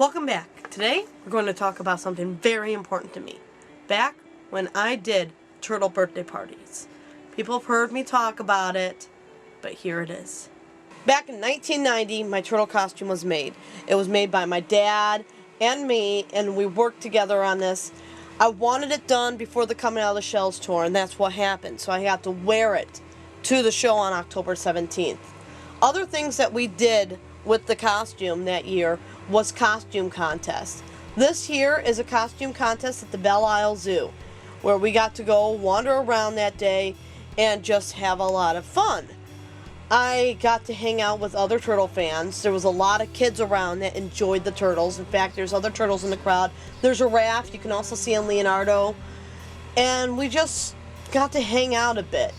Welcome back. Today we're going to talk about something very important to me. Back when I did turtle birthday parties. People have heard me talk about it, but here it is. Back in 1990, my turtle costume was made. It was made by my dad and me, and we worked together on this. I wanted it done before the Coming Out of the Shells tour, and that's what happened. So I had to wear it to the show on October 17th. Other things that we did with the costume that year was costume contest. This here is a costume contest at the Belle Isle Zoo, where we got to go wander around that day and just have a lot of fun. I got to hang out with other turtle fans. There was a lot of kids around that enjoyed the turtles. In fact, there's other turtles in the crowd. There's a raft. You can also see in Leonardo. And we just got to hang out a bit.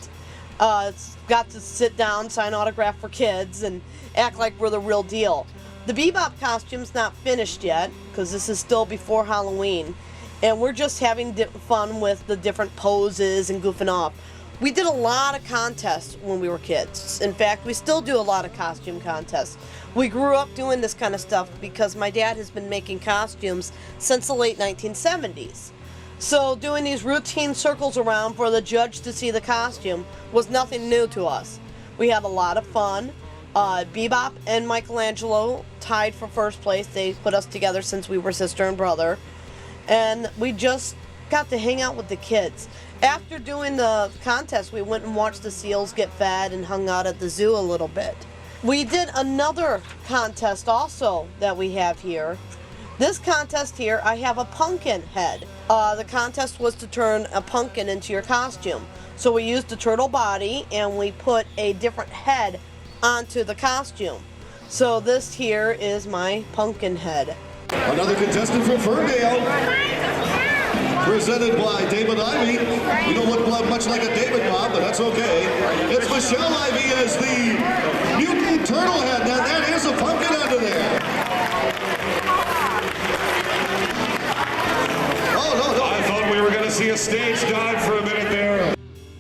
Got to sit down, sign autograph for kids, and act like we're the real deal. The Bebop costume's not finished yet, because this is still before Halloween. And we're just having fun with the different poses and goofing off. We did a lot of contests when we were kids. In fact, we still do a lot of costume contests. We grew up doing this kind of stuff because my dad has been making costumes since the late 1970s. So doing these routine circles around for the judge to see the costume was nothing new to us. We had a lot of fun. Bebop and Michelangelo tied for first place. They put us together since we were sister and brother. And we just got to hang out with the kids. After doing the contest, we went and watched the seals get fed and hung out at the zoo a little bit. We did another contest also that we have here. This contest here, I have a pumpkin head. The contest was to turn a pumpkin into your costume. So we used the turtle body and we put a different head onto the costume. So this here is my pumpkin head. Another contestant from Ferndale, presented by David Ivey. You don't look much like a David Bob, but that's okay. It's Michele Ivey as the mutant turtle head. Now that is a pumpkin under there. Oh, no. I thought we were going to see a stage dive for a minute there.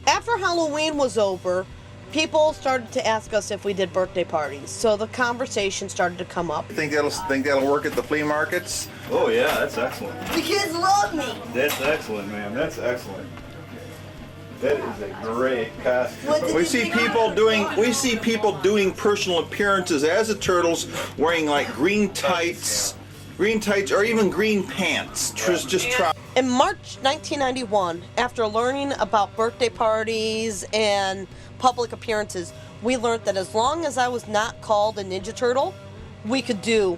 After Halloween was over, people started to ask us if we did birthday parties, so the conversation started to come up. Think that'll work at the flea markets? Oh yeah, that's excellent. The kids love me. That's excellent, man. That's excellent. That is a great costume. We see people doing personal appearances as the turtles, wearing like green tights, or even green pants. Just try. In March 1991, after learning about birthday parties and public appearances, we learned that as long as I was not called a Ninja Turtle, we could do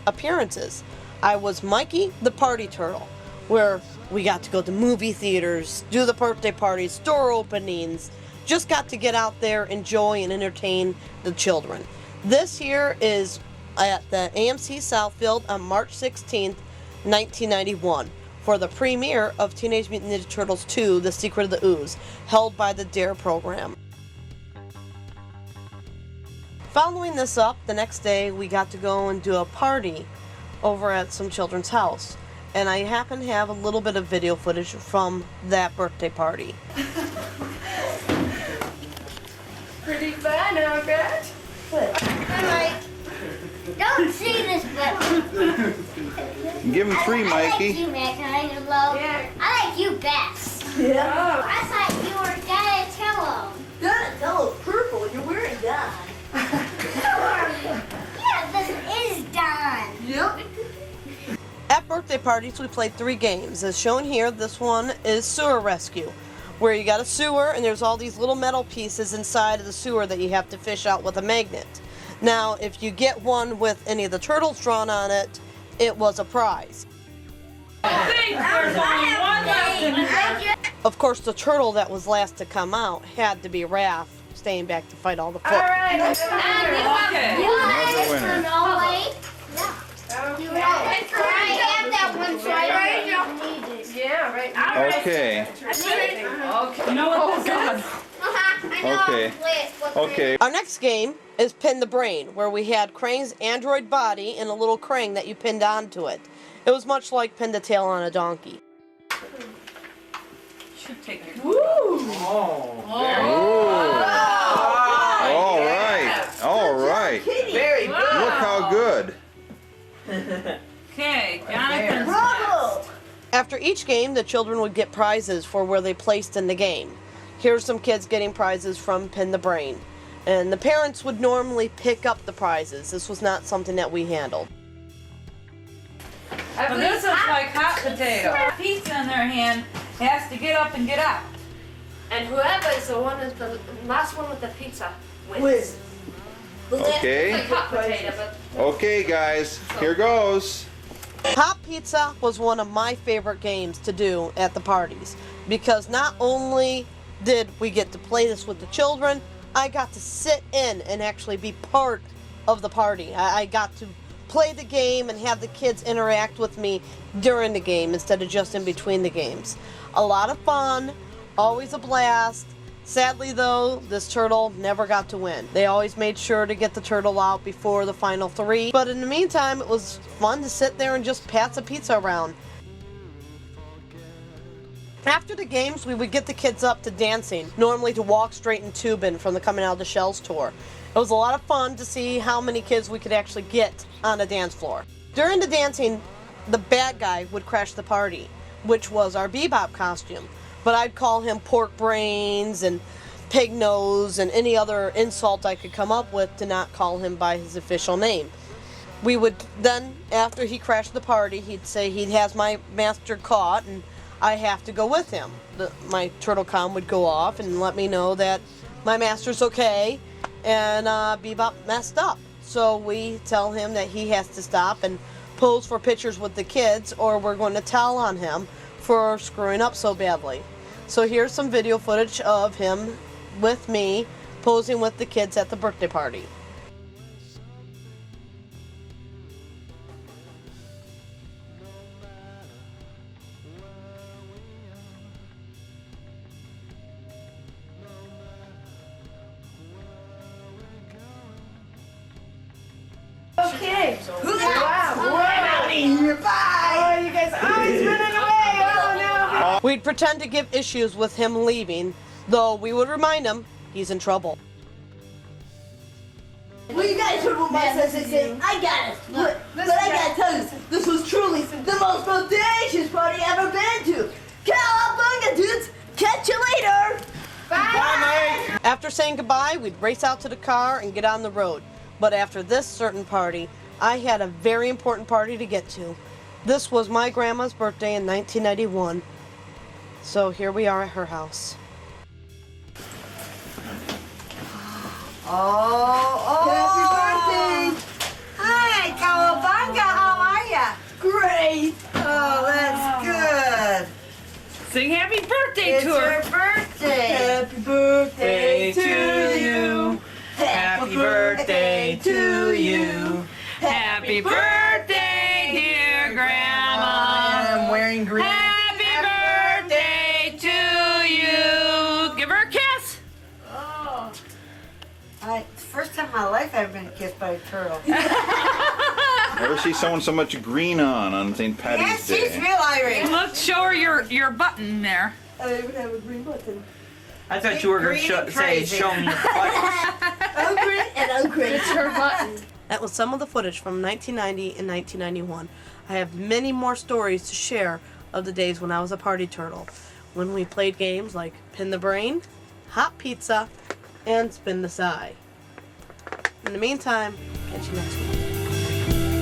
appearances. I was Mikey the Party Turtle, where we got to go to movie theaters, do the birthday parties, store openings, just got to get out there, enjoy and entertain the children. This here is at the AMC Southfield on March 16th, 1991. For the premiere of Teenage Mutant Ninja Turtles 2, The Secret of the Ooze, held by the DARE program. Following this up, the next day we got to go and do a party over at some children's house. And I happen to have a little bit of video footage from that birthday party. Pretty fun, huh, Gretch? I'm like, don't see this, but... Give him 3, Mikey. I like you, man. Kind of low. Yeah. I like you best. Yeah. I thought you were Donatello. Donatello's purple. You're wearing Don. Yeah, this is Don. Yep. At birthday parties, we played 3 games. As shown here, this one is Sewer Rescue, where you got a sewer and there's all these little metal pieces inside of the sewer that you have to fish out with a magnet. Now, if you get one with any of the turtles drawn on it, it was a prize. Of course, the turtle that was last to come out had to be Raph, staying back to fight all the foot. You want this one all the way? I have that one, so I don't need it. Yeah, right. Okay. Okay. No, oh, God. Okay. Our next game is Pin the Brain, where we had Krang's android body and a little Krang that you pinned onto it. It was much like Pin the Tail on a donkey. Should take your... Woo! Oh. All right. Very good. Look how good. After each game, the children would get prizes for where they placed in the game. Here's some kids getting prizes from Pin the Brain. And the parents would normally pick up the prizes. This was not something that we handled. Well, this is like hot potato. Pizza in their hand has to get up and get out. And whoever is the last one with the pizza wins. Okay. It's like hot potato, but Okay, guys, here goes. Hot Pizza was one of my favorite games to do at the parties because not only did we get to play this with the children, I got to sit in and actually be part of the party. I got to play the game and have the kids interact with me during the game instead of just in between the games. A lot of fun, always a blast. Sadly though, this turtle never got to win. They always made sure to get the turtle out before the final 3. But in the meantime, it was fun to sit there and just pass a pizza around. After the games, we would get the kids up to dancing, normally to walk straight and tubing from the Coming Out of the Shells tour. It was a lot of fun to see how many kids we could actually get on the dance floor. During the dancing, the bad guy would crash the party, which was our bebop costume. But I'd call him pork brains and pig nose and any other insult I could come up with to not call him by his official name. We would then, after he crashed the party, he'd say he has my master caught and I have to go with him. My turtle comm would go off and let me know that my master's okay and Bebop messed up. So we tell him that he has to stop and pose for pictures with the kids or we're going to tell on him for screwing up so badly. So here's some video footage of him with me posing with the kids at the birthday party. Okay. Wow. Bye. Oh, you guys always running away. Oh, no. We'd pretend to give issues with him leaving, though we would remind him he's in trouble. Well, you guys heard what my sister said. I got it. But I gotta tell you, this was truly the most bodacious party I've ever been to. Cowabunga, dudes. Catch you later. Bye. After saying goodbye, we'd race out to the car and get on the road. But after this certain party, I had a very important party to get to. This was my grandma's birthday in 1991. So here we are at her house. Happy birthday. Hi, Cowabunga, how are ya? Great. Oh, that's good. Sing happy birthday It's to her. your birthday. Happy birthday to you. Happy birthday to you. Happy birthday, dear Grandma. I'm wearing green. Happy birthday to you. Give her a kiss. It's the first time in my life I've been kissed by a turtle. Never see someone so much green on St. Yeah, Patty's she's Day. real Irish. Look, show her your button there. I even have a green button. I thought you were going Green to and say, crazy. show me your butt. I'm green and I'm crazy. it's her button. That was some of the footage from 1990 and 1991. I have many more stories to share of the days when I was a party turtle, when we played games like Pin the Brain, Hot Pizza, and Spin the Side. In the meantime, catch you next week.